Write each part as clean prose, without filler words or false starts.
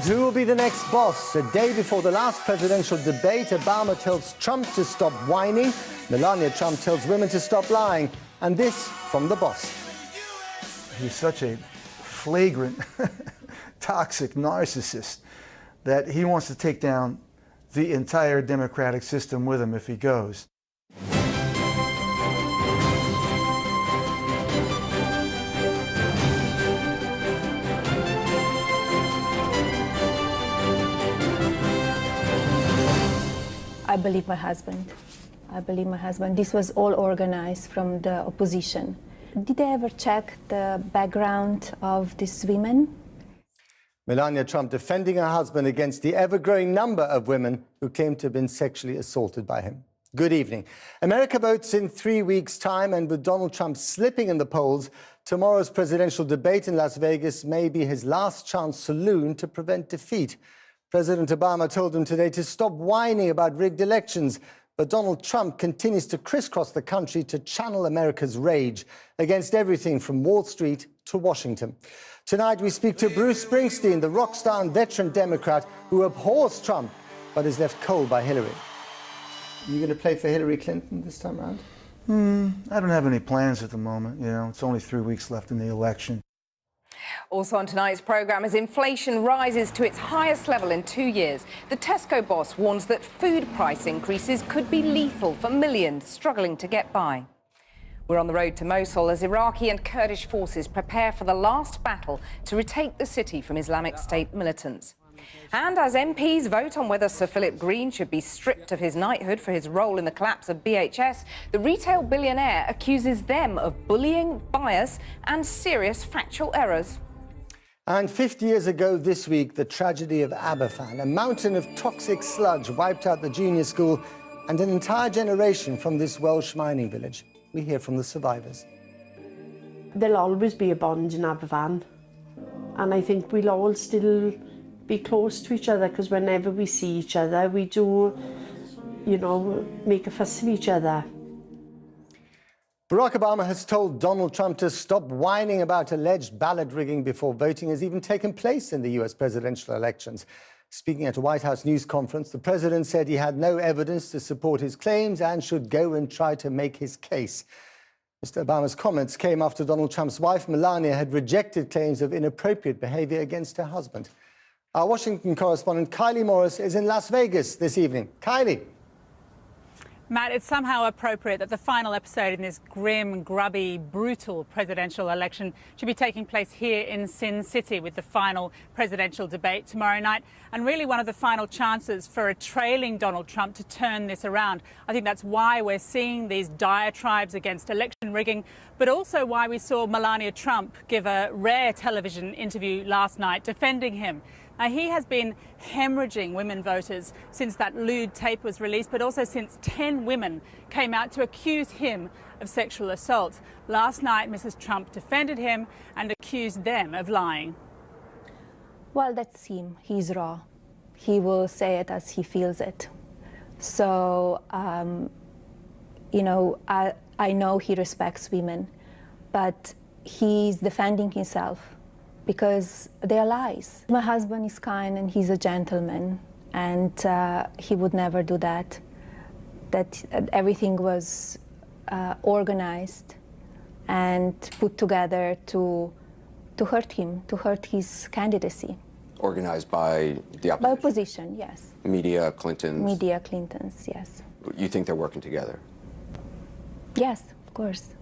But who will be the next boss? A day before the last presidential debate, Obama tells Trump to stop whining. Melania Trump tells women to stop lying. And this from the boss. He's such a flagrant, toxic narcissist that he wants to take down the entire democratic system with him if he goes. I believe my husband. I believe my husband. This was all organized from the opposition. Did they ever check the background of these women? Melania Trump defending her husband against the ever-growing number of women who claim to have been sexually assaulted by him. Good evening. America votes in 3 weeks' time, and with Donald Trump slipping in the polls, tomorrow's presidential debate in Las Vegas may be his last chance saloon to prevent defeat. President Obama told him today to stop whining about rigged elections, but Donald Trump continues to crisscross the country to channel America's rage against everything from Wall Street to Washington. Tonight we speak to Bruce Springsteen, the rock star and veteran Democrat who abhors Trump but is left cold by Hillary. Are you going to play for Hillary Clinton this time around? I don't have any plans at the moment. You know, it's only 3 weeks left in the election. Also on tonight's programme, as inflation rises to its highest level in 2 years, the Tesco boss warns that food price increases could be lethal for millions struggling to get by. We're on the road to Mosul as Iraqi and Kurdish forces prepare for the last battle to retake the city from Islamic State militants. And as MPs vote on whether Sir Philip Green should be stripped of his knighthood for his role in the collapse of BHS, the retail billionaire accuses them of bullying, bias and serious factual errors. And 50 years ago this week, the tragedy of Aberfan, a mountain of toxic sludge wiped out the junior school and an entire generation from this Welsh mining village. We hear from the survivors. There'll always be a bond in Aberfan, and I think we'll all still be close to each other, because whenever we see each other, we do, you know, make a fuss of each other. Barack Obama has told Donald Trump to stop whining about alleged ballot rigging before voting has even taken place in the US presidential elections. Speaking at a White House news conference, the president said he had no evidence to support his claims and should go and try to make his case. Mr. Obama's comments came after Donald Trump's wife, Melania, had rejected claims of inappropriate behavior against her husband. Our Washington correspondent Kylie Morris is in Las Vegas this evening. Kylie. Matt, it's somehow appropriate that the final episode in this grim, grubby, brutal presidential election should be taking place here in Sin City with the final presidential debate tomorrow night, and really one of the final chances for a trailing Donald Trump to turn this around. I think that's why we're seeing these diatribes against election rigging, but also why we saw Melania Trump give a rare television interview last night defending him. Now, he has been hemorrhaging women voters since that lewd tape was released, but also since 10 women came out to accuse him of sexual assault. Last night, Mrs. Trump defended him and accused them of lying. Well, that's him. He's raw. He will say it as he feels it. So, you know, I know he respects women, but he's defending himself because they're lies. My husband is kind and he's a gentleman, and he would never do that. That everything was organized and put together to hurt him, to hurt his candidacy. Organized by the opposition? By opposition, yes. Media, Clintons? Media, Clintons, yes. You think they're working together? Yes, of course.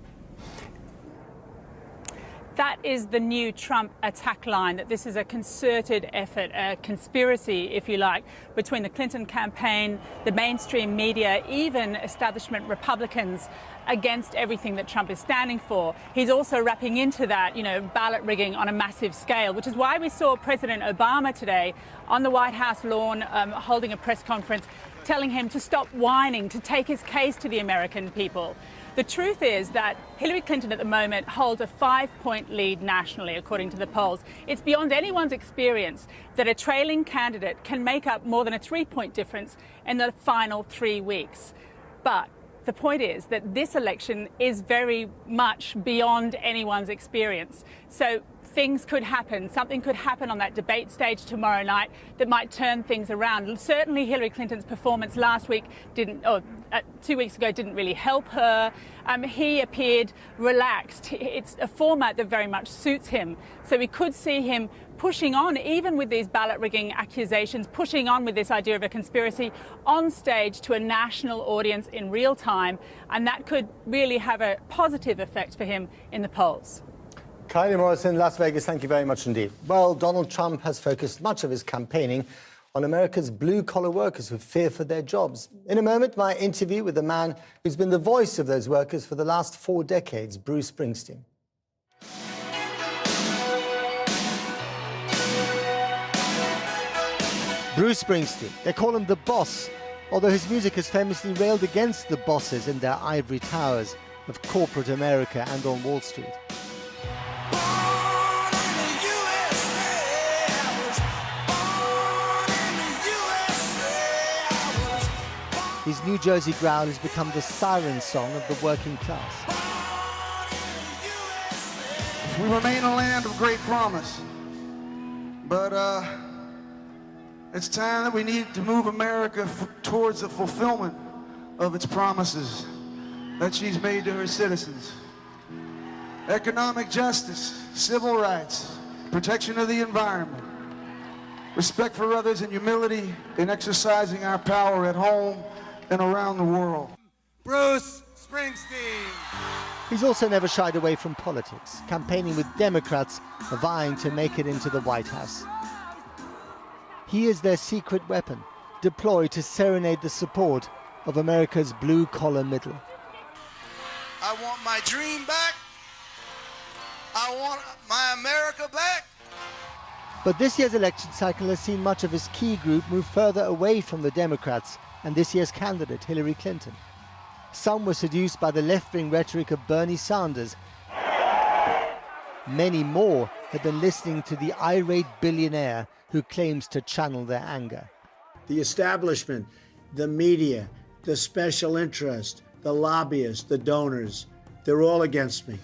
That is the new Trump attack line, that this is a concerted effort, a conspiracy, if you like, between the Clinton campaign, the mainstream media, even establishment Republicans, against everything that Trump is standing for. He's also wrapping into that, you know, ballot rigging on a massive scale, which is why we saw President Obama today on the White House lawn holding a press conference, telling him to stop whining, to take his case to the American people. The truth is that Hillary Clinton at the moment holds a 5-point lead nationally, according to the polls. It's beyond anyone's experience that a trailing candidate can make up more than a 3-point difference in the final 3 weeks. But the point is that this election is very much beyond anyone's experience. So things could happen. Something could happen on that debate stage tomorrow night that might turn things around. Certainly Hillary Clinton's performance last week 2 weeks ago didn't really help her. He appeared relaxed. It's a format that very much suits him. So we could see him pushing on, even with these ballot rigging accusations, pushing on with this idea of a conspiracy on stage to a national audience in real time. And that could really have a positive effect for him in the polls. Kylie Morrison, Las Vegas, thank you very much indeed. Well, Donald Trump has focused much of his campaigning on America's blue-collar workers who fear for their jobs. In a moment, my interview with the man who's been the voice of those workers for the last 4 decades, Bruce Springsteen. Bruce Springsteen, they call him the boss, although his music has famously railed against the bosses in their ivory towers of corporate America and on Wall Street. His New Jersey growl has become the siren song of the working class. We remain a land of great promise, but it's time that we need to move America towards the fulfillment of its promises that she's made to her citizens. Economic justice, civil rights, protection of the environment, respect for others, and humility in exercising our power at home and around the world. Bruce Springsteen. He's also never shied away from politics, campaigning with Democrats vying to make it into the White House. He is their secret weapon, deployed to serenade the support of America's blue-collar middle. I want my dream back. I want my America back. But this year's election cycle has seen much of his key group move further away from the Democrats and this year's candidate, Hillary Clinton. Some were seduced by the left-wing rhetoric of Bernie Sanders. Many more have been listening to the irate billionaire who claims to channel their anger. The establishment, the media, the special interest, the lobbyists, the donors, they're all against me.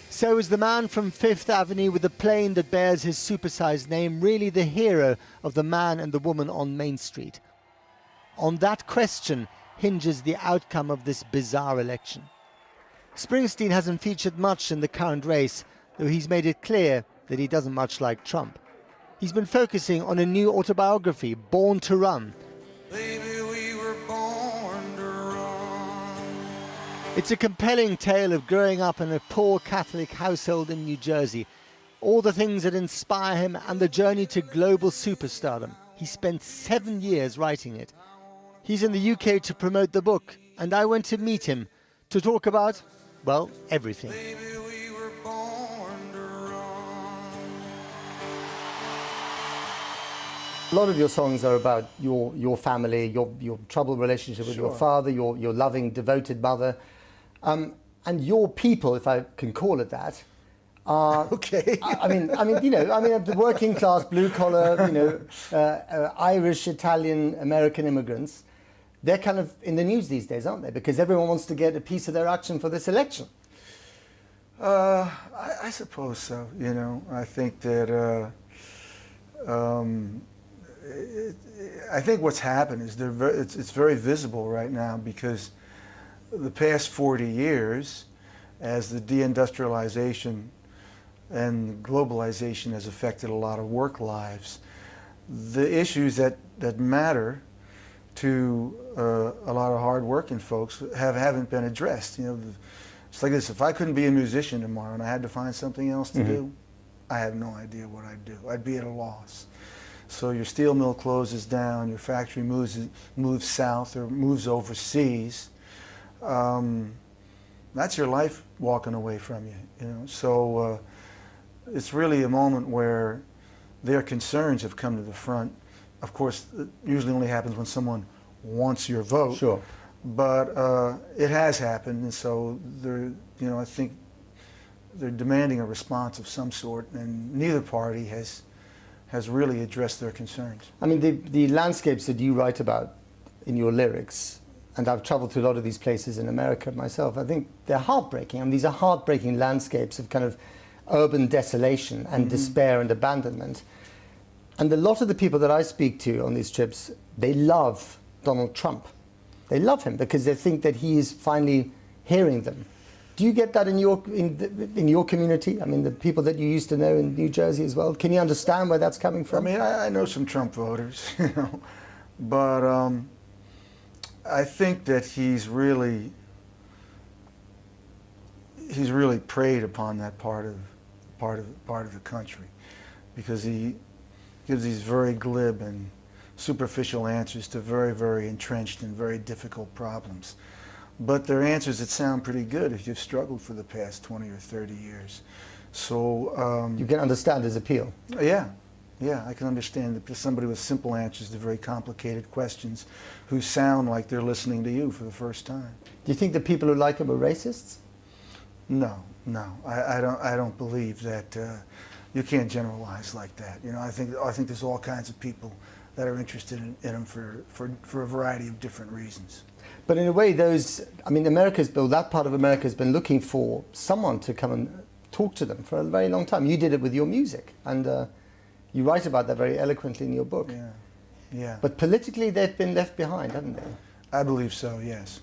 So is the man from Fifth Avenue with the plane that bears his supersized name really the hero of the man and the woman on Main Street? On that question hinges the outcome of this bizarre election. Springsteen hasn't featured much in the current race, though he's made it clear that he doesn't much like Trump. He's been focusing on a new autobiography, Born to Run. Baby, we were born to run. It's a compelling tale of growing up in a poor Catholic household in New Jersey, all the things that inspire him and the journey to global superstardom. He spent 7 years writing it. He's in the UK to promote the book, and I went to meet him to talk about, well, everything. Baby, we were born to run. A lot of your songs are about your family, your troubled relationship with your father, your loving, devoted mother, and your people, if I can call it that, are Okay. I mean, the working class, blue collar, Irish, Italian, American immigrants. They're kind of in the news these days, aren't they? Because everyone wants to get a piece of their action for this election. I suppose so. I think that I think what's happened is it's very visible right now because the past 40 years, as the deindustrialization and globalization has affected a lot of work lives, the issues that matter to a lot of hard-working folks haven't been addressed. It's like this: if I couldn't be a musician tomorrow and I had to find something else to do, I have no idea what I'd do. I'd be at a loss. So your steel mill closes down, your factory moves south or moves overseas. That's your life walking away from you. So it's really a moment where their concerns have come to the front. Of course, it usually only happens when someone wants your vote. Sure. But it has happened, and so I think they're demanding a response of some sort, and neither party has really addressed their concerns. I mean, the landscapes that you write about in your lyrics, and I've traveled to a lot of these places in America myself, I think they're heartbreaking. I mean, these are heartbreaking landscapes of kind of urban desolation and despair and abandonment. And a lot of the people that I speak to on these trips, they love Donald Trump. They love him because they think that he is finally hearing them. Do you get that in your community? I mean, the people that you used to know in New Jersey as well. Can you understand where that's coming from? I mean, I know some Trump voters, you know, but I think that he's really preyed upon that part of the country, because he gives these very glib and superficial answers to very, very entrenched and very difficult problems. But they're answers that sound pretty good if you've struggled for the past 20 or 30 years. So you can understand his appeal. Yeah, I can understand that somebody with simple answers to very complicated questions, who sound like they're listening to you for the first time. Do you think the people who like him are racists? No, I don't believe that. You can't generalize like that. You know, I think there's all kinds of people that are interested in him for a variety of different reasons. But in a way, that part of America has been looking for someone to come and talk to them for a very long time. You did it with your music, and you write about that very eloquently in your book. Yeah. But politically, they've been left behind, haven't they? I believe so, yes.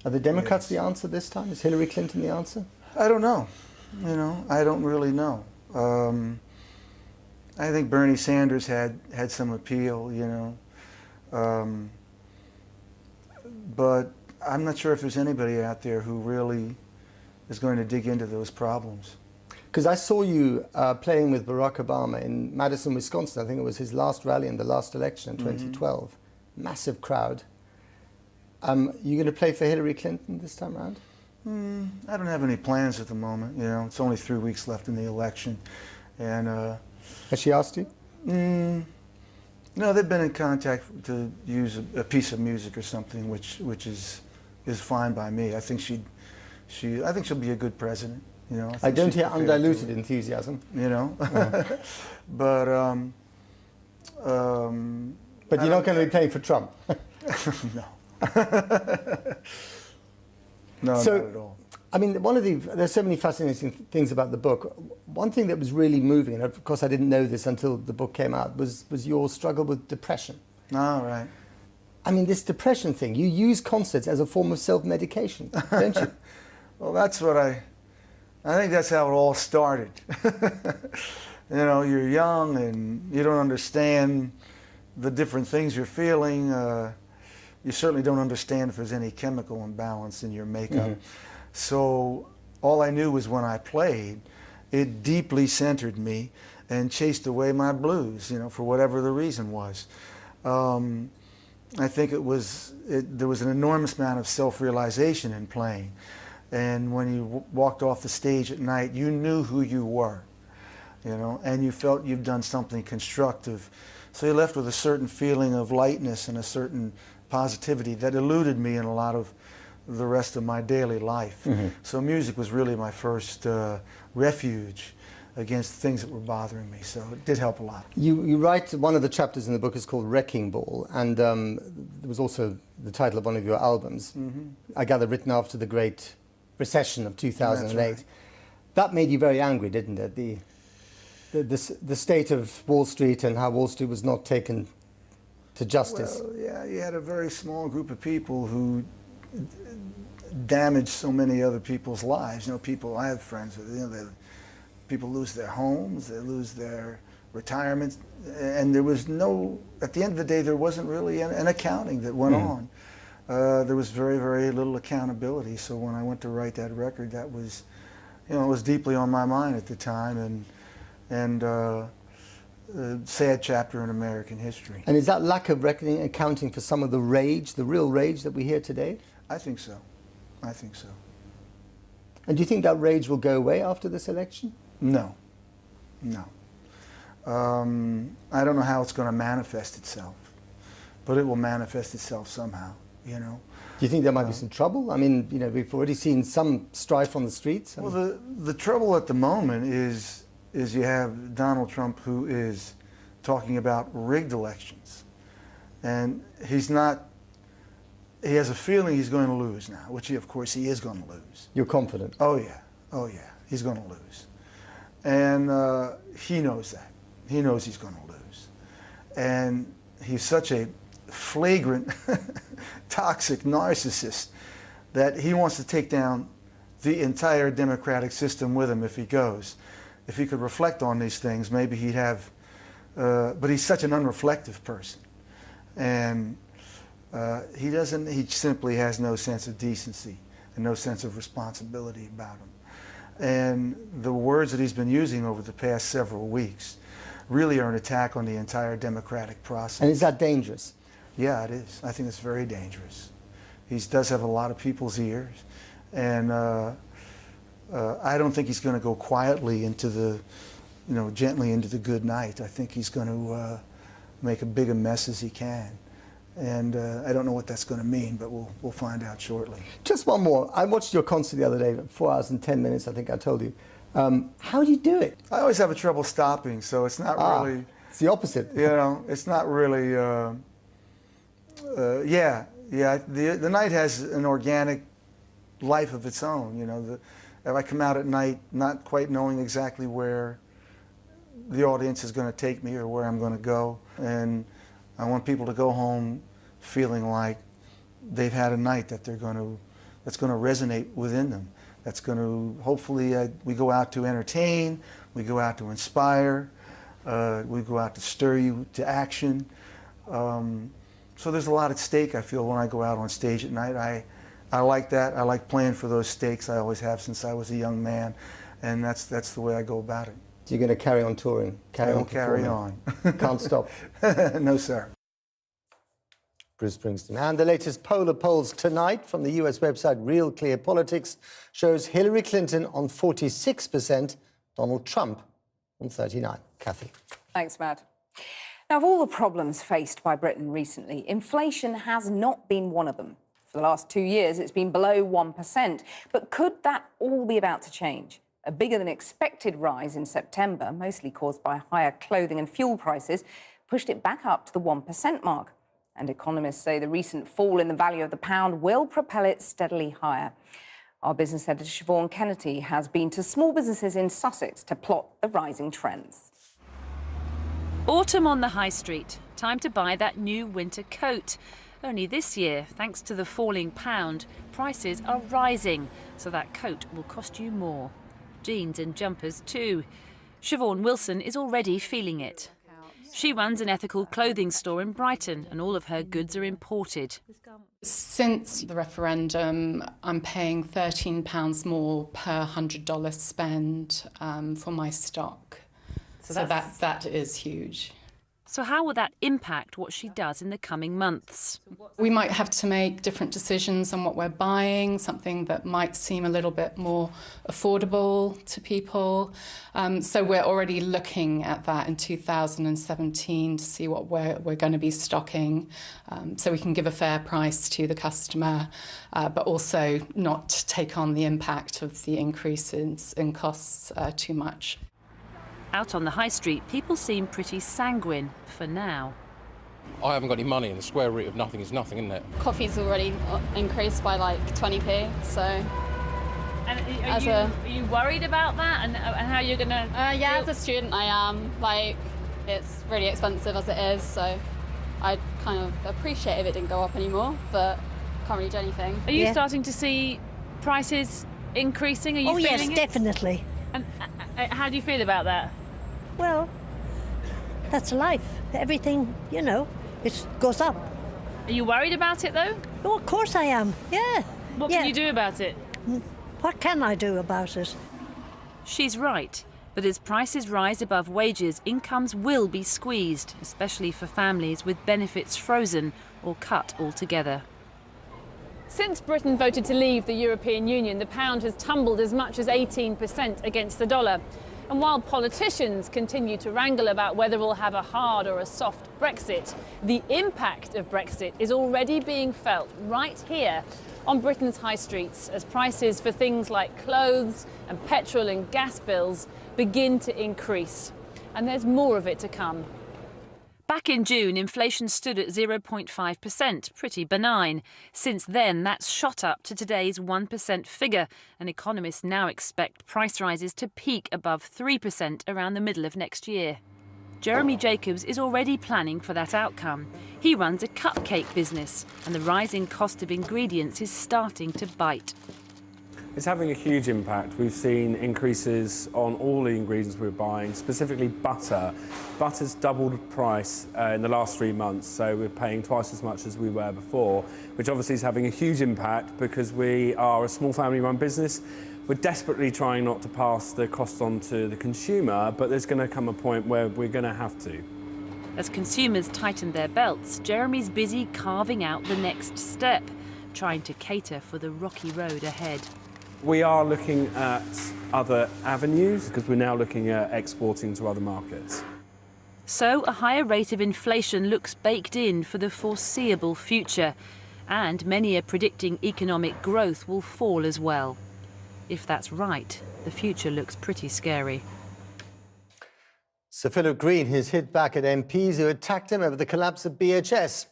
Are the Democrats the answer this time? Is Hillary Clinton the answer? I don't know. You know, I don't really know. I think Bernie Sanders had some appeal, you know. But I'm not sure if there's anybody out there who really is going to dig into those problems. Because I saw you playing with Barack Obama in Madison, Wisconsin. I think it was his last rally in the last election in 2012. Massive crowd. You going to play for Hillary Clinton this time around? I don't have any plans at the moment. You know, it's only 3 weeks left in the election, and has she asked you? No, they've been in contact to use a piece of music or something, which is fine by me. I think I think she'll be a good president. You know, I don't hear undiluted enthusiasm. You know, but you're not going to be playing for Trump. No. No, so, not at all. I mean, there's so many fascinating things about the book. One thing that was really moving, and of course I didn't know this until the book came out, was your struggle with depression. Oh, right. I mean, this depression thing, you use concerts as a form of self-medication, don't you? Well, that's what I think that's how it all started. You know, you're young and you don't understand the different things you're feeling. You certainly don't understand if there's any chemical imbalance in your makeup. So all I knew was when I played, it deeply centered me and chased away my blues, you know, for whatever the reason was. I think there was an enormous amount of self-realization in playing. And when you walked off the stage at night, you knew who you were, you know, and you felt you'd done something constructive. So you left with a certain feeling of lightness and a certain positivity that eluded me in a lot of the rest of my daily life. So music was really my first refuge against things that were bothering me. So it did help a lot. You write, one of the chapters in the book is called Wrecking Ball, and there was also the title of one of your albums, I gather written after the Great Recession of 2008. That's right. That made you very angry, didn't it? The state of Wall Street and how Wall Street was not taken to justice. Well, yeah, you had a very small group of people who damaged so many other people's lives. You know, I have friends with, you know, people lose their homes, they lose their retirements, and there was at the end of the day, there wasn't really an accounting that went on. There was very, very little accountability. So when I went to write that record, that was, you know, it was deeply on my mind at the time, and a sad chapter in American history. And is that lack of reckoning accounting for some of the rage, the real rage that we hear today? I think so. I think so. And do you think that rage will go away after this election? No. No. I don't know how it's going to manifest itself, but it will manifest itself somehow, you know. Do you think there might be some trouble? I mean, you know, we've already seen some strife on the streets. Well, the trouble at the moment is you have Donald Trump, who is talking about rigged elections. And he has a feeling he's going to lose now, which of course he is going to lose. You're confident? Oh yeah, he's going to lose. And he knows that. He knows he's going to lose. And he's such a flagrant, toxic narcissist that he wants to take down the entire democratic system with him if he goes. If he could reflect on these things, maybe he'd have, but he's such an unreflective person. And he simply has no sense of decency and no sense of responsibility about him. And the words that he's been using over the past several weeks really are an attack on the entire democratic process. And is that dangerous? Yeah, it is. I think it's very dangerous. He does have a lot of people's ears, and I don't think he's going to go quietly into the, gently into the good night. I think he's going to make as big a mess as he can. And I don't know what that's going to mean, but we'll find out shortly. Just one more. I watched your concert the other day, 4 hours and 10 minutes, I think I told you. How do you do it? I always have trouble stopping, so it's not really... It's the opposite. It's not really... The night has an organic life of its own. If I come out at night not quite knowing exactly where the audience is going to take me or where I'm going to go, and I want people to go home feeling like they've had a night that's going to resonate within them. That's going to, hopefully, we go out to entertain, we go out to inspire, we go out to stir you to action. So there's a lot at stake, I feel, when I go out on stage at night. I like that. I like playing for those stakes. I always have since I was a young man, and that's the way I go about it. You're going to carry on touring? Carry on. Can't stop? No, sir. Bruce Springsteen. And the latest polar polls tonight from the US website Real Clear Politics shows Hillary Clinton on 46%, Donald Trump on 39%. Kathy. Thanks, Matt. Now, of all the problems faced by Britain recently, inflation has not been one of them. For the last 2 years, it's been below 1%. But could that all be about to change? A bigger than expected rise in September, mostly caused by higher clothing and fuel prices, pushed it back up to the 1% mark. And economists say the recent fall in the value of the pound will propel it steadily higher. Our business editor, Siobhan Kennedy, has been to small businesses in Sussex to plot the rising trends. Autumn on the high street. Time to buy that new winter coat. Only this year, thanks to the falling pound, prices are rising, so that coat will cost you more. Jeans and jumpers too. Siobhan Wilson is already feeling it. She runs an ethical clothing store in Brighton, and all of her goods are imported. Since the referendum, I'm paying £13 more per $100 spend for my stock. So that is huge. So how will that impact what she does in the coming months? We might have to make different decisions on what we're buying, something that might seem a little bit more affordable to people. So we're already looking at that in 2017 to see what we're going to be stocking, so we can give a fair price to the customer, but also not take on the impact of the increases in costs too much. Out on the high street, people seem pretty sanguine for now. I haven't got any money, and the square root of nothing is nothing, isn't it? Coffee's already increased by like 20p, so... And are you worried about that and how you're going to... Yeah, as a student I am. Like, it's really expensive as it is, so I'd kind of appreciate if it didn't go up anymore, but can't really do anything. Are you starting to see prices increasing? Are you feeling yes, it? Definitely. And how do you feel about that? Well, that's life. Everything, it goes up. Are you worried about it, though? Oh, of course I am, yeah. What can you do about it? What can I do about it? She's right. But as prices rise above wages, incomes will be squeezed, especially for families with benefits frozen or cut altogether. Since Britain voted to leave the European Union, the pound has tumbled as much as 18% against the dollar. And while politicians continue to wrangle about whether we'll have a hard or a soft Brexit, the impact of Brexit is already being felt right here on Britain's high streets as prices for things like clothes and petrol and gas bills begin to increase. And there's more of it to come. Back in June, inflation stood at 0.5%, pretty benign. Since then, that's shot up to today's 1% figure, and economists now expect price rises to peak above 3% around the middle of next year. Jeremy Jacobs is already planning for that outcome. He runs a cupcake business, and the rising cost of ingredients is starting to bite. It's having a huge impact. We've seen increases on all the ingredients we're buying, specifically butter. Butter's doubled price in the last 3 months, so we're paying twice as much as we were before, which obviously is having a huge impact because we are a small family-run business. We're desperately trying not to pass the cost on to the consumer, but there's going to come a point where we're going to have to. As consumers tighten their belts, Jeremy's busy carving out the next step, trying to cater for the rocky road ahead. We are looking at other avenues because we're now looking at exporting to other markets. So a higher rate of inflation looks baked in for the foreseeable future, and many are predicting economic growth will fall as well. If that's right, the future looks pretty scary. Sir Philip Green has hit back at MPs who attacked him over the collapse of BHS.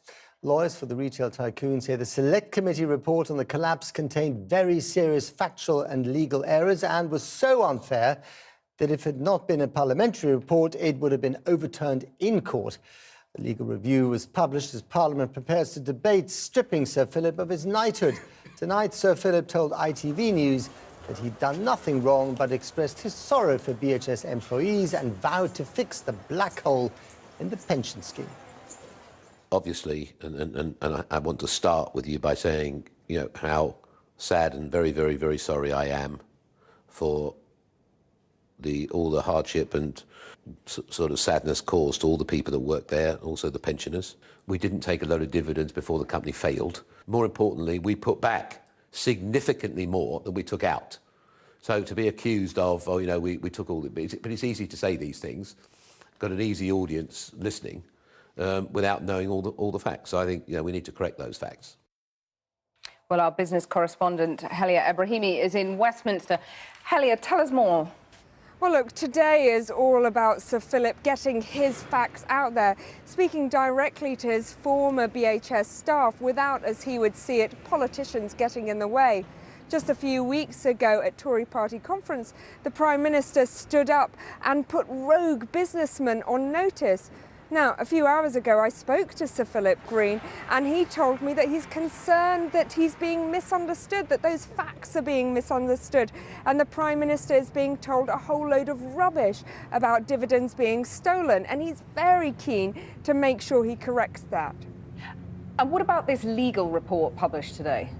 Lawyers for the retail tycoon say the Select Committee report on the collapse contained very serious factual and legal errors and was so unfair that if it had not been a parliamentary report, it would have been overturned in court. A legal review was published as Parliament prepares to debate stripping Sir Philip of his knighthood. Tonight, Sir Philip told ITV News that he'd done nothing wrong but expressed his sorrow for BHS employees and vowed to fix the black hole in the pension scheme. Obviously, and I want to start with you by saying, you know, how sad and very, very, very sorry I am for all the hardship and sort of sadness caused to all the people that work there, also the pensioners. We didn't take a load of dividends before the company failed. More importantly, we put back significantly more than we took out. So to be accused of, oh, you know, we took all the... But it's easy to say these things. Got an easy audience listening. Without knowing all the facts. So I think, you know, we need to correct those facts. Well, our business correspondent, Helia Ebrahimi, is in Westminster. Helia, tell us more. Well, look, today is all about Sir Philip getting his facts out there, speaking directly to his former BHS staff without, as he would see it, politicians getting in the way. Just a few weeks ago at Tory party conference, the Prime Minister stood up and put rogue businessmen on notice. Now, a few hours ago, I spoke to Sir Philip Green, and he told me that he's concerned that he's being misunderstood, that those facts are being misunderstood, and the Prime Minister is being told a whole load of rubbish about dividends being stolen, and he's very keen to make sure he corrects that. And what about this legal report published today?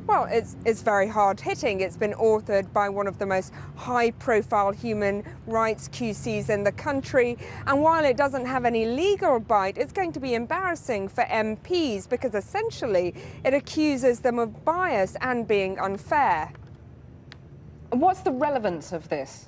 Well, it's very hard-hitting. It's been authored by one of the most high-profile human rights QCs in the country. And while it doesn't have any legal bite, it's going to be embarrassing for MPs because essentially it accuses them of bias and being unfair. What's the relevance of this?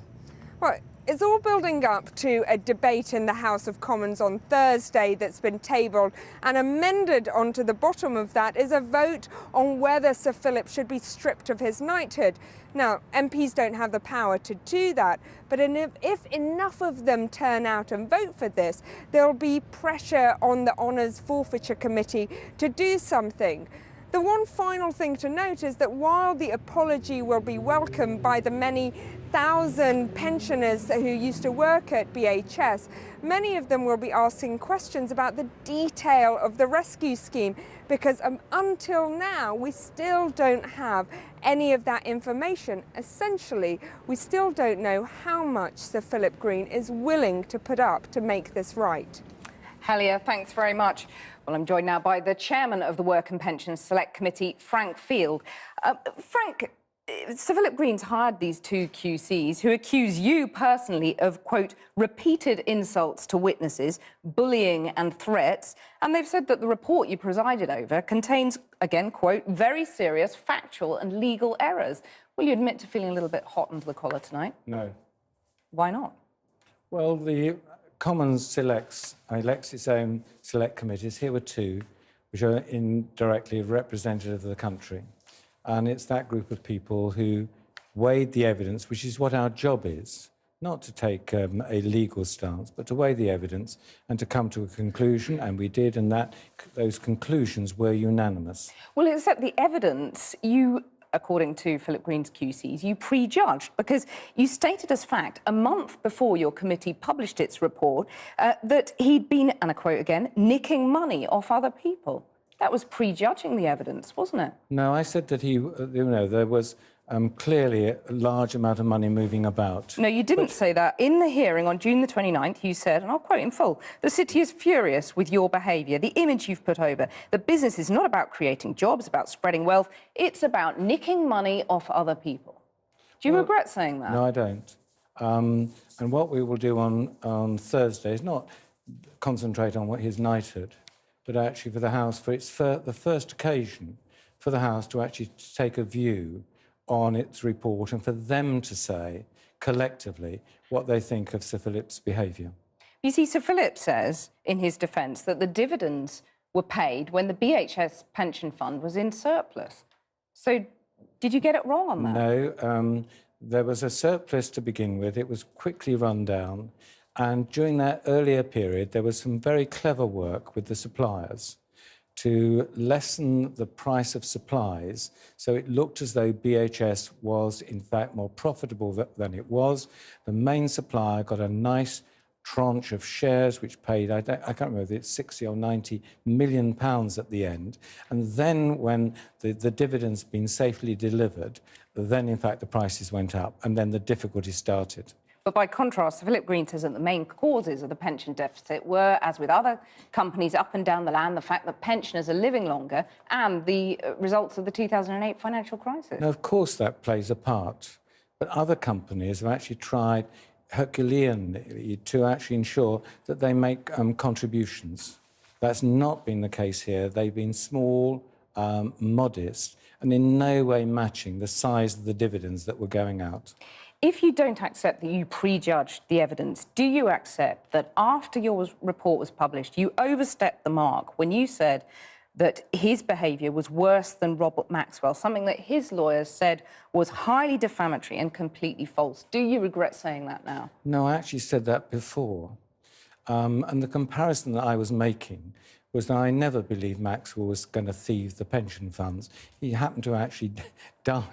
Well, it's all building up to a debate in the House of Commons on Thursday that's been tabled, and amended onto the bottom of that is a vote on whether Sir Philip should be stripped of his knighthood. Now, MPs don't have the power to do that, but if enough of them turn out and vote for this, there'll be pressure on the Honours Forfeiture Committee to do something. The one final thing to note is that while the apology will be welcomed by the many thousand pensioners who used to work at BHS, many of them will be asking questions about the detail of the rescue scheme because until now we still don't have any of that information. Essentially, we still don't know how much Sir Philip Green is willing to put up to make this right. Helia, thanks very much. Well, I'm joined now by the chairman of the Work and Pensions Select Committee, Frank Field. Frank, Sir Philip Green's hired these two QCs who accuse you personally of, quote, repeated insults to witnesses, bullying and threats. And they've said that the report you presided over contains, again, quote, very serious factual and legal errors. Will you admit to feeling a little bit hot under the collar tonight? No. Why not? Well, the Commons elects its own select committees. Here were two, which are indirectly representative of the country. And it's that group of people who weighed the evidence, which is what our job is, not to take a legal stance, but to weigh the evidence and to come to a conclusion, and we did, and those conclusions were unanimous. Well, except the evidence, according to Philip Green's QCs, you prejudged because you stated as fact a month before your committee published its report that he'd been, and I quote again, nicking money off other people. That was prejudging the evidence, wasn't it? No, I said that there was clearly a large amount of money moving about. No, you didn't say that. In the hearing on June the 29th, you said, and I'll quote in full, "The city is furious with your behaviour, the image you've put over. The business is not about creating jobs, about spreading wealth. It's about nicking money off other people." Do you regret saying that? No, I don't. And what we will do on Thursday is not concentrate on what his knighthood, but actually for the House, for the first occasion for the House to actually take a view on its report and for them to say collectively what they think of Sir Philip's behaviour. You see, Sir Philip says in his defence that the dividends were paid when the BHS pension fund was in surplus. So did you get it wrong on that? No, there was a surplus to begin with. It was quickly run down. And during that earlier period, there was some very clever work with the suppliers to lessen the price of supplies, so it looked as though BHS was, in fact, more profitable than it was. The main supplier got a nice tranche of shares, which paid, I can't remember, it's 60 or 90 million pounds at the end. And then when the dividends been safely delivered, then, in fact, the prices went up, and then the difficulty started. But by contrast, Philip Green says that the main causes of the pension deficit were, as with other companies up and down the land, the fact that pensioners are living longer and the results of the 2008 financial crisis. Now, of course, that plays a part. But other companies have actually tried Herculeanly to actually ensure that they make contributions. That's not been the case here. They've been small, modest, and in no way matching the size of the dividends that were going out. If you don't accept that you prejudged the evidence, do you accept that after your report was published, you overstepped the mark when you said that his behaviour was worse than Robert Maxwell, something that his lawyers said was highly defamatory and completely false? Do you regret saying that now? No, I actually said that before. And the comparison that I was making was that I never believed Maxwell was going to thieve the pension funds. He happened to actually die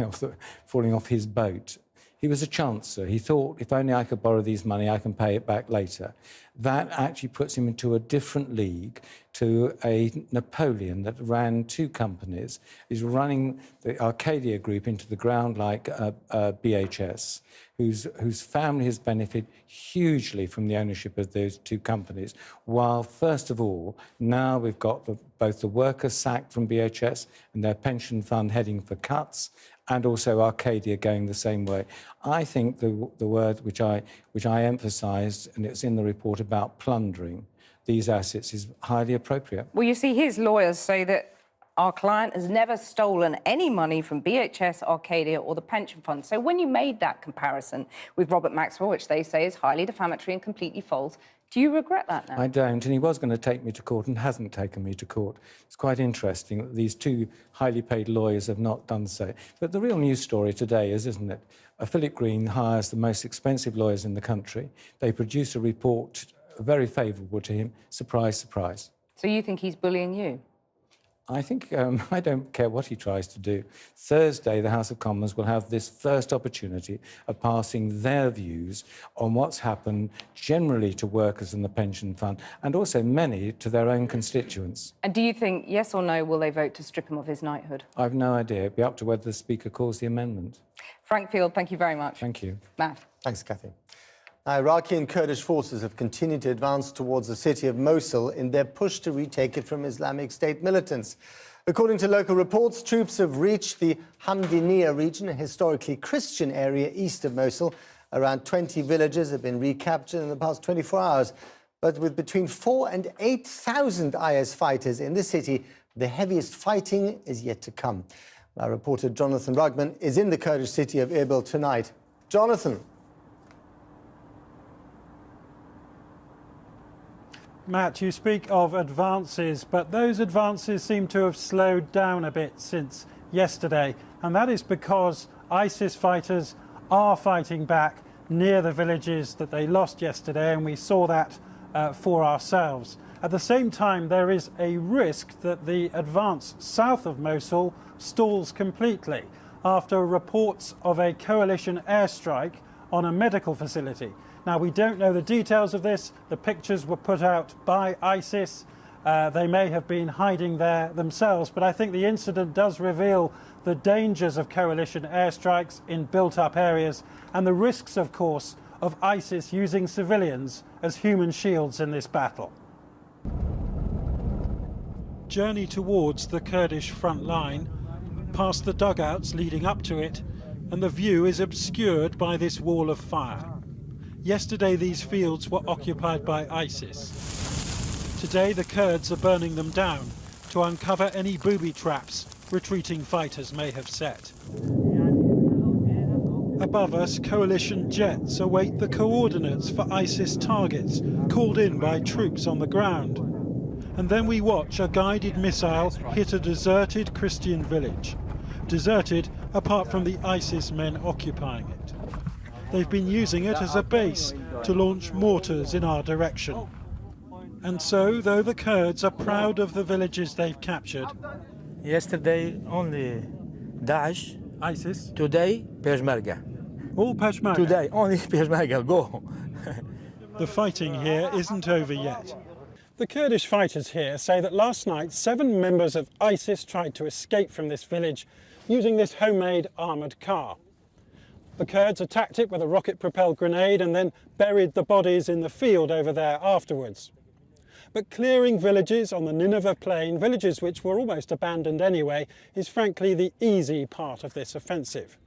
falling off his boat. He was a chancer. He thought, if only I could borrow these money, I can pay it back later. That actually puts him into a different league to a Napoleon that ran two companies. He's running the Arcadia Group into the ground like BHS, whose family has benefited hugely from the ownership of those two companies, while, first of all, now we've got both the workers sacked from BHS and their pension fund heading for cuts, and also Arcadia going the same way. I think the word which I emphasised, and it's in the report about plundering these assets, is highly appropriate. Well, you see, his lawyers say that our client has never stolen any money from BHS, Arcadia or the pension fund. So when you made that comparison with Robert Maxwell, which they say is highly defamatory and completely false, do you regret that now? I don't, and he was going to take me to court and hasn't taken me to court. It's quite interesting that these two highly paid lawyers have not done so. But the real news story today is, isn't it? Philip Green hires the most expensive lawyers in the country. They produce a report very favourable to him. Surprise, surprise. So you think he's bullying you? I think I don't care what he tries to do. Thursday, the House of Commons will have this first opportunity of passing their views on what's happened generally to workers in the pension fund and also many to their own constituents. And do you think, yes or no, will they vote to strip him of his knighthood? I've no idea. It'll be up to whether the Speaker calls the amendment. Frank Field, thank you very much. Thank you. Matt. Thanks, Kathy. Now, Iraqi and Kurdish forces have continued to advance towards the city of Mosul in their push to retake it from Islamic State militants. According to local reports, troops have reached the Hamdiniya region, a historically Christian area east of Mosul. Around 20 villages have been recaptured in the past 24 hours. But with between 4,000 and 8,000 IS fighters in the city, the heaviest fighting is yet to come. Our reporter Jonathan Rugman is in the Kurdish city of Erbil tonight. Jonathan. Matt, you speak of advances, but those advances seem to have slowed down a bit since yesterday, and that is because ISIS fighters are fighting back near the villages that they lost yesterday, and we saw that for ourselves. At the same time, there is a risk that the advance south of Mosul stalls completely after reports of a coalition airstrike on a medical facility. Now, we don't know the details of this. The pictures were put out by ISIS. They may have been hiding there themselves, but I think the incident does reveal the dangers of coalition airstrikes in built-up areas and the risks, of course, of ISIS using civilians as human shields in this battle. Journey towards the Kurdish front line, past the dugouts leading up to it, and the view is obscured by this wall of fire. Yesterday these fields were occupied by ISIS. Today the Kurds are burning them down to uncover any booby traps retreating fighters may have set. Above us, coalition jets await the coordinates for ISIS targets called in by troops on the ground. And then we watch a guided missile hit a deserted Christian village. Deserted apart from the ISIS men occupying it. They've been using it as a base to launch mortars in our direction. And so, though the Kurds are proud of the villages they've captured, yesterday only Daesh, ISIS, today Peshmerga. All Peshmerga? Today only Peshmerga, go. The fighting here isn't over yet. The Kurdish fighters here say that last night 7 members of ISIS tried to escape from this village using this homemade armoured car. The Kurds attacked it with a rocket-propelled grenade and then buried the bodies in the field over there afterwards. But clearing villages on the Nineveh plain, villages which were almost abandoned anyway, is frankly the easy part of this offensive.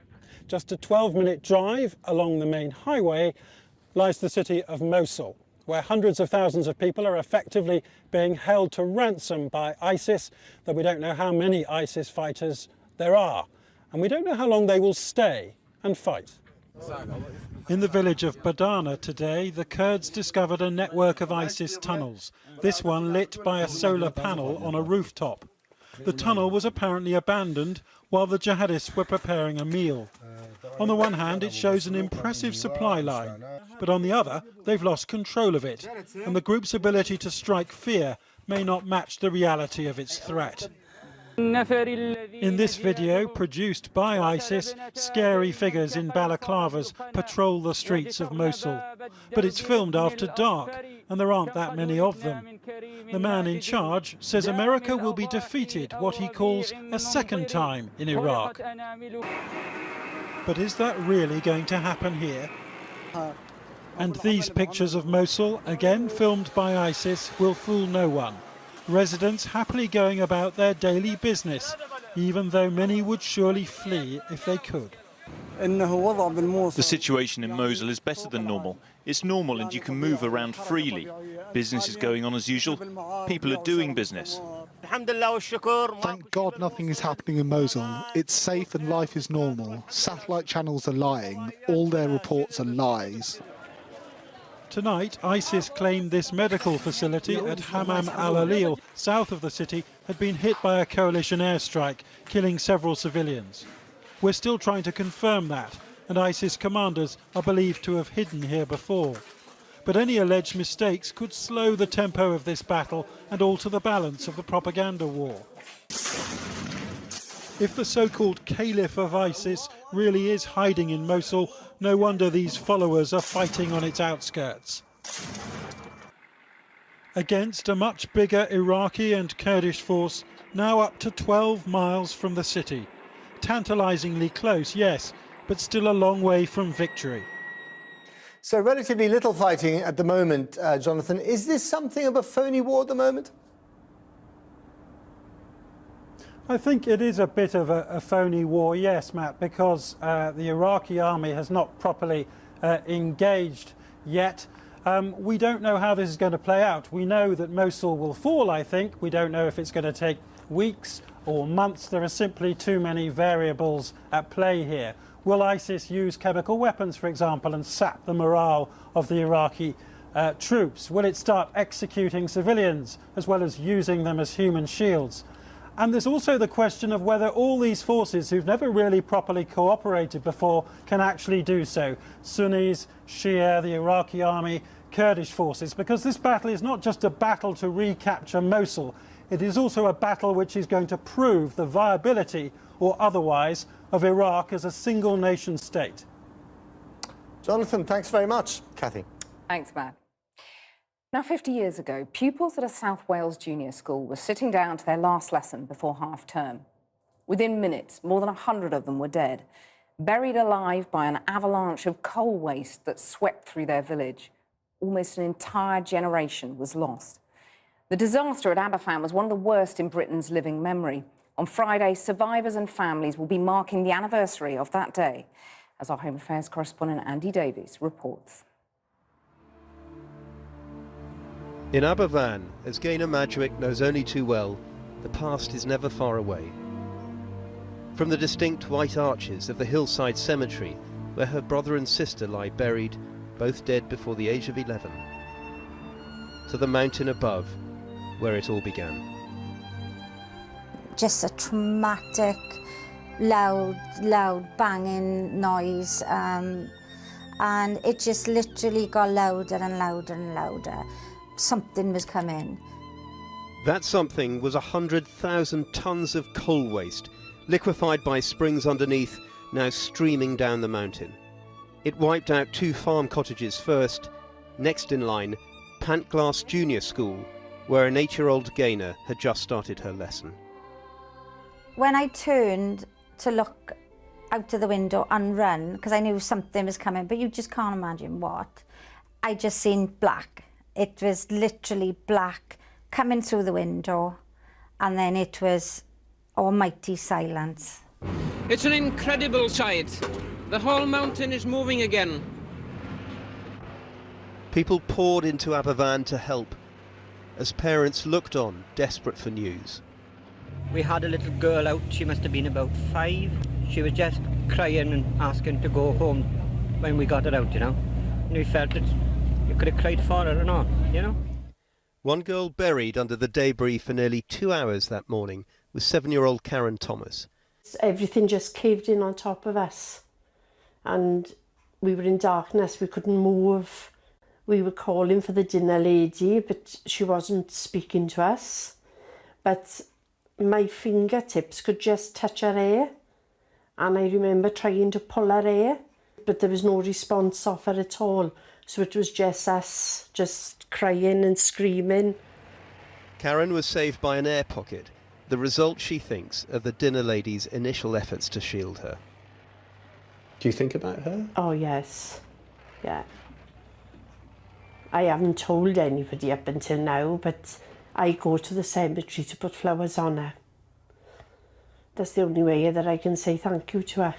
Just a 12-minute drive along the main highway lies the city of Mosul, where hundreds of thousands of people are effectively being held to ransom by ISIS, though we don't know how many ISIS fighters there are, and we don't know how long they will stay and fight. In the village of Badana today, the Kurds discovered a network of ISIS tunnels, this one lit by a solar panel on a rooftop. The tunnel was apparently abandoned while the jihadists were preparing a meal. On the one hand, it shows an impressive supply line, but on the other, they've lost control of it, and the group's ability to strike fear may not match the reality of its threat. In this video, produced by ISIS, scary figures in balaclavas patrol the streets of Mosul. But it's filmed after dark, and there aren't that many of them. The man in charge says America will be defeated what he calls a second time in Iraq. But is that really going to happen here? And these pictures of Mosul, again filmed by ISIS, will fool no one. Residents happily going about their daily business, even though many would surely flee if they could. The situation in Mosul is better than normal. It's normal and you can move around freely. Business is going on as usual. People are doing business. Thank God nothing is happening in Mosul. It's safe and life is normal. Satellite channels are lying. All their reports are lies. Tonight, ISIS claimed this medical facility at Hammam al-Alil, south of the city, had been hit by a coalition airstrike, killing several civilians. We're still trying to confirm that, and ISIS commanders are believed to have hidden here before. But any alleged mistakes could slow the tempo of this battle and alter the balance of the propaganda war. If the so-called caliph of ISIS really is hiding in Mosul, no wonder these followers are fighting on its outskirts. Against a much bigger Iraqi and Kurdish force, now up to 12 miles from the city. Tantalisingly close, yes, but still a long way from victory. So relatively little fighting at the moment, Jonathan. Is this something of a phony war at the moment? I think it is a bit of a phony war, yes, Matt, because the Iraqi army has not properly engaged yet. We don't know how this is going to play out. We know that Mosul will fall, I think. We don't know if it's going to take weeks or months. There are simply too many variables at play here. Will ISIS use chemical weapons, for example, and sap the morale of the Iraqi troops? Will it start executing civilians as well as using them as human shields? And there's also the question of whether all these forces who've never really properly cooperated before can actually do so. Sunnis, Shia, the Iraqi army, Kurdish forces, because this battle is not just a battle to recapture Mosul, it is also a battle which is going to prove the viability, or otherwise, of Iraq as a single nation state. Jonathan, thanks very much. Kathy. Thanks, Matt. Now, 50 years ago, pupils at a South Wales junior school were sitting down to their last lesson before half-term. Within minutes, more than 100 of them were dead, buried alive by an avalanche of coal waste that swept through their village. Almost an entire generation was lost. The disaster at Aberfan was one of the worst in Britain's living memory. On Friday, survivors and families will be marking the anniversary of that day, as our Home Affairs correspondent Andy Davies reports. In Aberfan, as Gaynor Madgwick knows only too well, the past is never far away. From the distinct white arches of the hillside cemetery, where her brother and sister lie buried, both dead before the age of 11, to the mountain above, where it all began. Just a traumatic, loud banging noise, and it just literally got louder and louder and louder. Something was coming. That something was 100,000 tons of coal waste, liquefied by springs underneath, now streaming down the mountain. It wiped out 2 farm cottages first. Next in line, Pantglas Junior School, where an 8-year-old Gaynor had just started her lesson. When I turned to look out of the window and run, because I knew something was coming, but you just can't imagine what, I just seen black. It was literally black coming through the window, and then it was almighty silence. It's an incredible sight. The whole mountain is moving again. People poured into Aberfan to help, as parents looked on, desperate for news. We had a little girl out, she must have been about 5. She was just crying and asking to go home when we got her out, you know. And we felt that you could have cried for her or not, you know. One girl buried under the debris for nearly 2 hours that morning was 7-year-old Karen Thomas. Everything just caved in on top of us, and we were in darkness, we couldn't move. We were calling for the dinner lady, but she wasn't speaking to us. But my fingertips could just touch her hair, and I remember trying to pull her hair, but there was no response off her at all. So it was just us, just crying and screaming. Karen was saved by an air pocket, the result, she thinks, of the dinner lady's initial efforts to shield her. Do you think about her? Oh, yes. Yeah. I haven't told anybody up until now, but I go to the cemetery to put flowers on her. That's the only way that I can say thank you to her.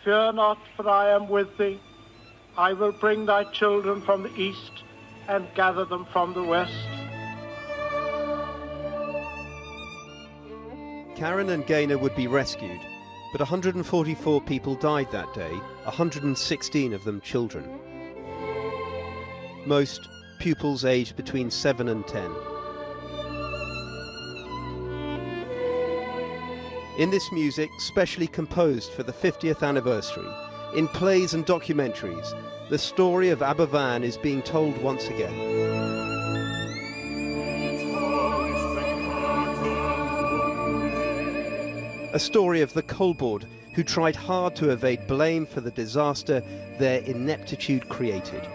Fear not, for I am with thee. I will bring thy children from the east and gather them from the west. Karen and Gaynor would be rescued, but 144 people died that day, 116 of them children. Most pupils aged between 7 and 10. In this music, specially composed for the 50th anniversary, in plays and documentaries, the story of Aberfan is being told once again. A story of the coal board who tried hard to evade blame for the disaster their ineptitude created.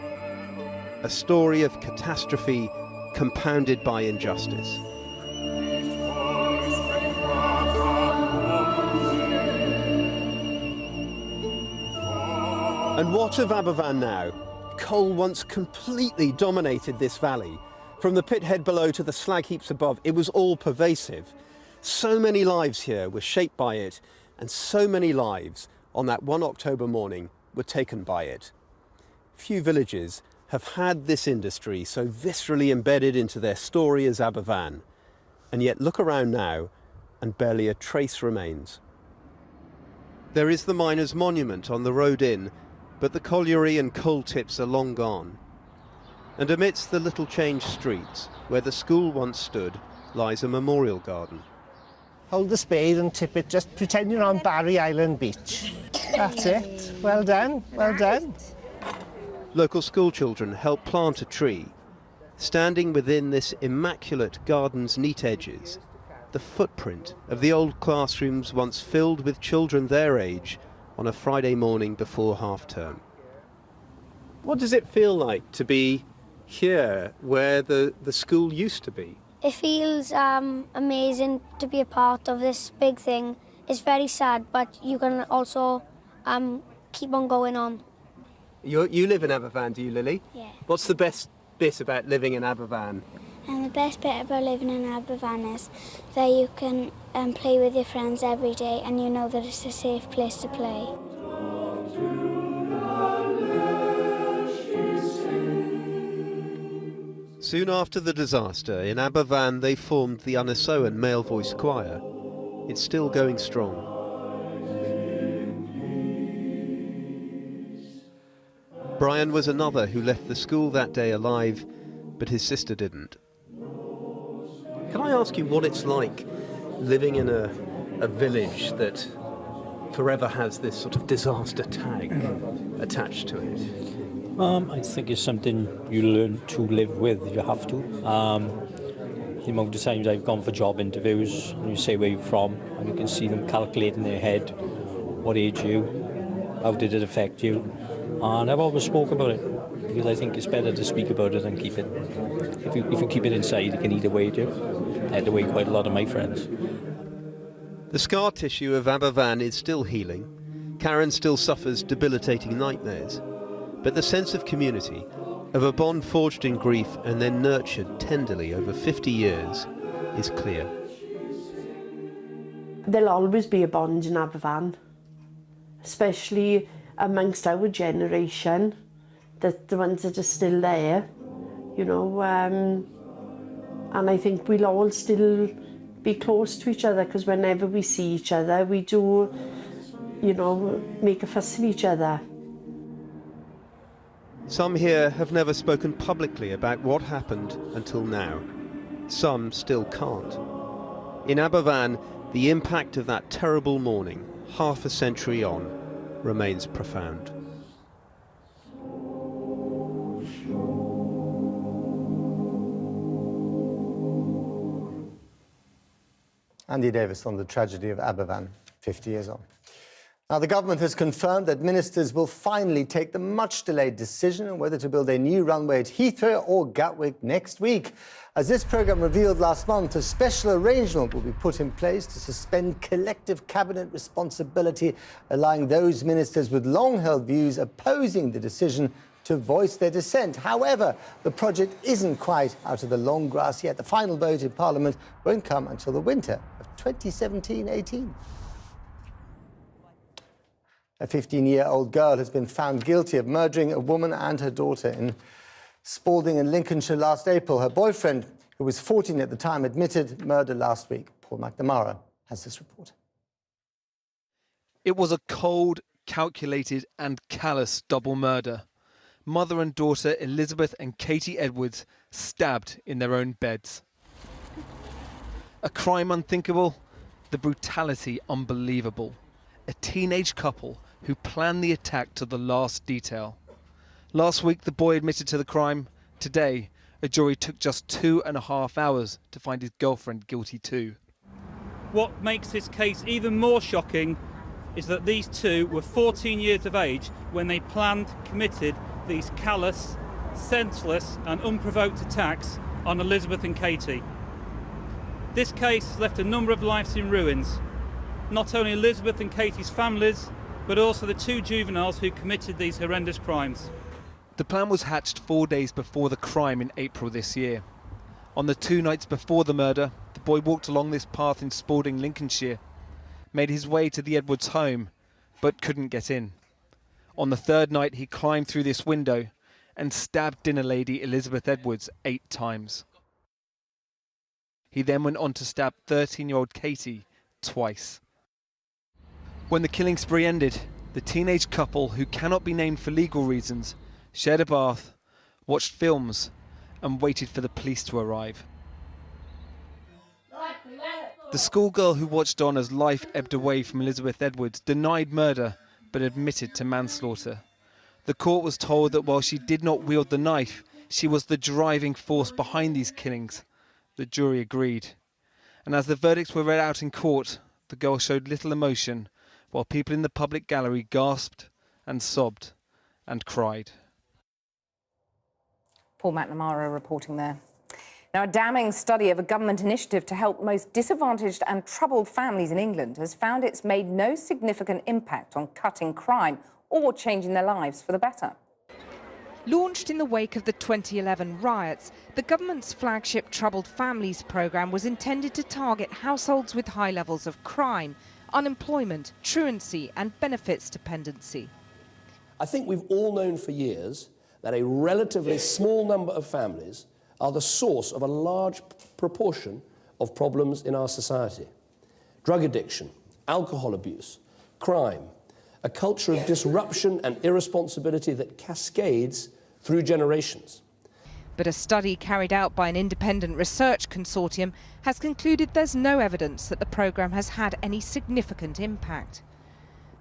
A story of catastrophe compounded by injustice. And what of Aberfan now? Coal once completely dominated this valley. From the pit head below to the slag heaps above, it was all pervasive. So many lives here were shaped by it, and so many lives on that 1 October morning were taken by it. Few villages have had this industry so viscerally embedded into their story as Aberfan. And yet look around now, and barely a trace remains. There is the miners' monument on the road in, but the colliery and coal tips are long gone. And amidst the little changed streets, where the school once stood, lies a memorial garden. hold the spade and tip it, just pretend you're on Barry Island Beach. That's it. Well done, well done. Local schoolchildren helped plant a tree. Standing within this immaculate garden's neat edges, the footprint of the old classrooms once filled with children their age on a Friday morning before half-term. What does it feel like to be here where the school used to be? It feels amazing to be a part of this big thing. It's very sad, but you can also keep on going on. You live in Aberfan, do you, Lily? Yeah. What's the best bit about living in Aberfan? And the best bit about living in Aberfan is that you can play with your friends every day and you know that it's a safe place to play. Soon after the disaster, in Aberfan they formed the Anissoan Male Voice Choir. It's still going strong. Brian was another who left the school that day alive, but his sister didn't. Can I ask you what it's like living in a village that forever has this sort of disaster tag attached to it? I think it's something you learn to live with. You have to. The amount of times I've gone for job interviews and you say where you're from and you can see them calculate in their head what age you, how did it affect you. And I've always spoke about it because I think it's better to speak about it than keep it. If you keep it inside, it can eat away at you. I had away quite a lot of my friends. The scar tissue of Aberfan is still healing. Karen still suffers debilitating nightmares. But the sense of community, of a bond forged in grief and then nurtured tenderly over 50 years, is clear. There'll always be a bond in Aberfan, especially amongst our generation, that the ones that are still there, you know, and I think we'll all still be close to each other because whenever we see each other, we do, you know, make a fuss of each other. Some here have never spoken publicly about what happened until now. Some still can't. In Aberfan, the impact of that terrible morning, half a century on, remains profound. Andy Davis on the tragedy of Aberfan, 50 years on. Now, the government has confirmed that ministers will finally take the much-delayed decision on whether to build a new runway at Heathrow or Gatwick next week. As this programme revealed last month, a special arrangement will be put in place to suspend collective cabinet responsibility, allowing those ministers with long-held views opposing the decision to voice their dissent. However, the project isn't quite out of the long grass yet. The final vote in Parliament won't come until the winter of 2017-18. A 15-year-old girl has been found guilty of murdering a woman and her daughter in Spalding in Lincolnshire last April. Her boyfriend, who was 14 at the time, admitted murder last week. Paul McNamara has this report. It was a cold, calculated and callous double murder. Mother and daughter Elizabeth and Katie Edwards stabbed in their own beds. A crime unthinkable, the brutality unbelievable. A teenage couple who planned the attack to the last detail. Last week, the boy admitted to the crime. Today, a jury took just 2.5 hours to find his girlfriend guilty too. What makes this case even more shocking is that these two were 14 years of age when they planned, committed these callous, senseless and unprovoked attacks on Elizabeth and Katie. This case has left a number of lives in ruins. Not only Elizabeth and Katie's families, but also the two juveniles who committed these horrendous crimes. The plan was hatched 4 days before the crime in April this year. On the 2 nights before the murder, the boy walked along this path in Spalding, Lincolnshire, made his way to the Edwards home, but couldn't get in. On the 3rd night, he climbed through this window and stabbed dinner lady Elizabeth Edwards 8 times. He then went on to stab 13-year-old Katie twice. When the killing spree ended, the teenage couple, who cannot be named for legal reasons, shared a bath, watched films and waited for the police to arrive. The schoolgirl who watched on as life ebbed away from Elizabeth Edwards denied murder but admitted to manslaughter. The court was told that while she did not wield the knife, she was the driving force behind these killings. The jury agreed. And as the verdicts were read out in court, the girl showed little emotion, while people in the public gallery gasped and sobbed and cried. Paul McNamara reporting there. Now, a damning study of a government initiative to help most disadvantaged and troubled families in England has found it's made no significant impact on cutting crime or changing their lives for the better. Launched in the wake of the 2011 riots, the government's flagship Troubled Families programme was intended to target households with high levels of crime, unemployment, truancy and benefits dependency. I think we've all known for years that a relatively small number of families are the source of a large proportion of problems in our society. Drug addiction, alcohol abuse, crime, a culture of disruption and irresponsibility that cascades through generations. But a study carried out by an independent research consortium has concluded there's no evidence that the programme has had any significant impact.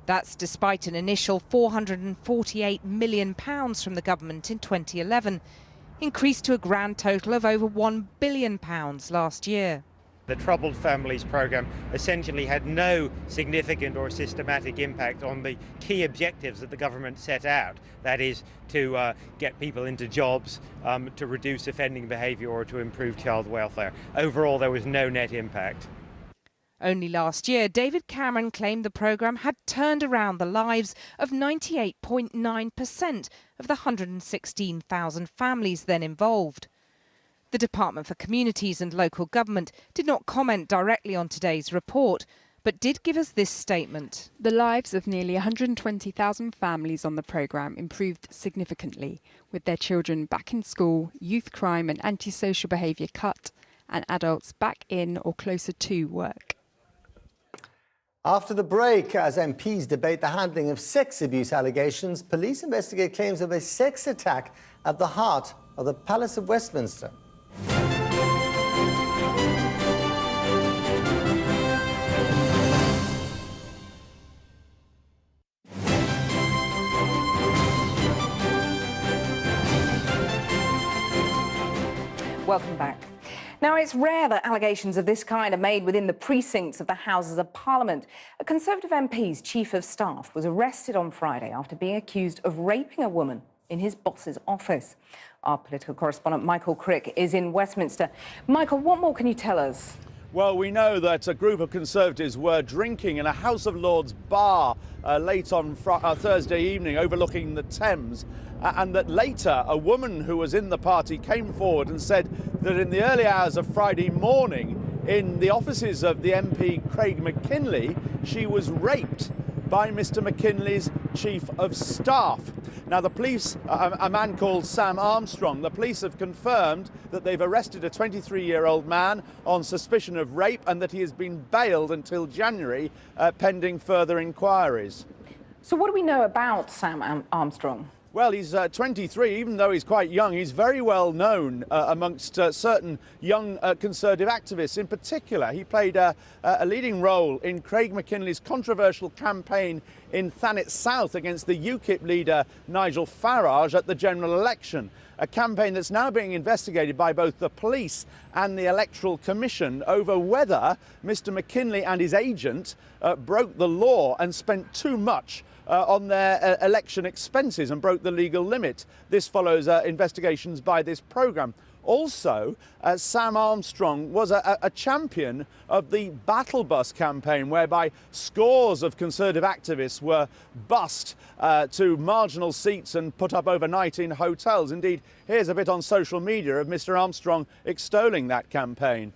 That's despite an initial £448 million from the government in 2011, increased to a grand total of over £1 billion last year. The Troubled Families programme essentially had no significant or systematic impact on the key objectives that the government set out. That is, to get people into jobs, to reduce offending behaviour or to improve child welfare. Overall, there was no net impact. Only last year, David Cameron claimed the programme had turned around the lives of 98.9% of the 116,000 families then involved. The Department for Communities and Local Government did not comment directly on today's report, but did give us this statement. The lives of nearly 120,000 families on the programme improved significantly, with their children back in school, youth crime and antisocial behaviour cut, and adults back in or closer to work. After the break, as MPs debate the handling of sex abuse allegations, police investigate claims of a sex attack at the heart of the Palace of Westminster. Welcome back. Now, it's rare that allegations of this kind are made within the precincts of the Houses of Parliament. A Conservative MP's Chief of Staff was arrested on Friday after being accused of raping a woman in his boss's office. Our political correspondent Michael Crick is in Westminster. Michael, what more can you tell us? Well, we know that a group of Conservatives were drinking in a House of Lords bar late on Thursday evening overlooking the Thames, and that later a woman who was in the party came forward and said that in the early hours of Friday morning in the offices of the MP Craig McKinley, she was raped by Mr McKinley's Chief of Staff. Now, the police, a man called Sam Armstrong, the police have confirmed that they've arrested a 23-year-old man on suspicion of rape and that he has been bailed until January, pending further inquiries. So what do we know about Sam Armstrong? Well, he's 23, even though he's quite young. He's very well known amongst certain young Conservative activists. In particular, he played a leading role in Craig McKinley's controversial campaign in Thanet South against the UKIP leader Nigel Farage at the general election, a campaign that's now being investigated by both the police and the Electoral Commission over whether Mr McKinley and his agent broke the law and spent too much on their election expenses and broke the legal limit. This follows investigations by this programme. Also, Sam Armstrong was a champion of the Battle Bus campaign, whereby scores of Conservative activists were bussed to marginal seats and put up overnight in hotels. Indeed, here's a bit on social media of Mr Armstrong extolling that campaign.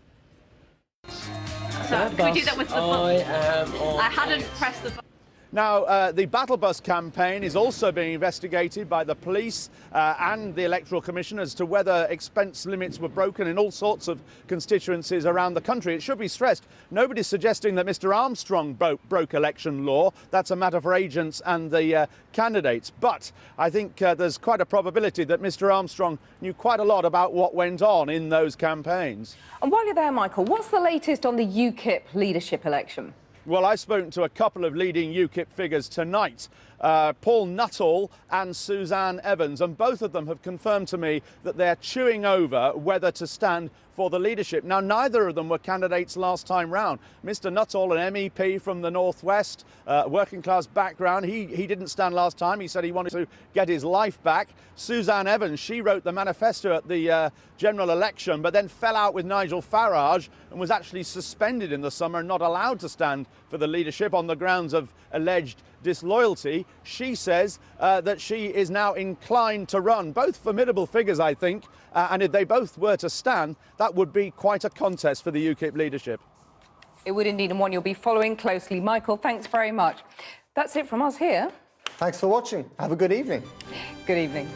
So, can we do that with the button? I hadn't pressed the button. Now, the Battle Bus campaign is also being investigated by the police and the Electoral Commission as to whether expense limits were broken in all sorts of constituencies around the country. It should be stressed, nobody's suggesting that Mr Armstrong broke election law. That's a matter for agents and the candidates. But I think there's quite a probability that Mr Armstrong knew quite a lot about what went on in those campaigns. And while you're there, Michael, what's the latest on the UKIP leadership election? Well, I've spoken to a couple of leading UKIP figures tonight, Paul Nuttall and Suzanne Evans, and both of them have confirmed to me that they're chewing over whether to stand for the leadership. Now, neither of them were candidates last time round. Mr Nuttall, an MEP from the Northwest, working class background, he didn't stand last time. He said he wanted to get his life back. Suzanne Evans, she wrote the manifesto at the general election, but then fell out with Nigel Farage and was actually suspended in the summer and not allowed to stand for the leadership on the grounds of alleged disloyalty. She says that she is now inclined to run. Both formidable figures, I think, and if they both were to stand, that would be quite a contest for the UKIP leadership. It would indeed, and one you'll be following closely. Michael, thanks very much. That's it from us here. Thanks for watching. Have a good evening. Good evening.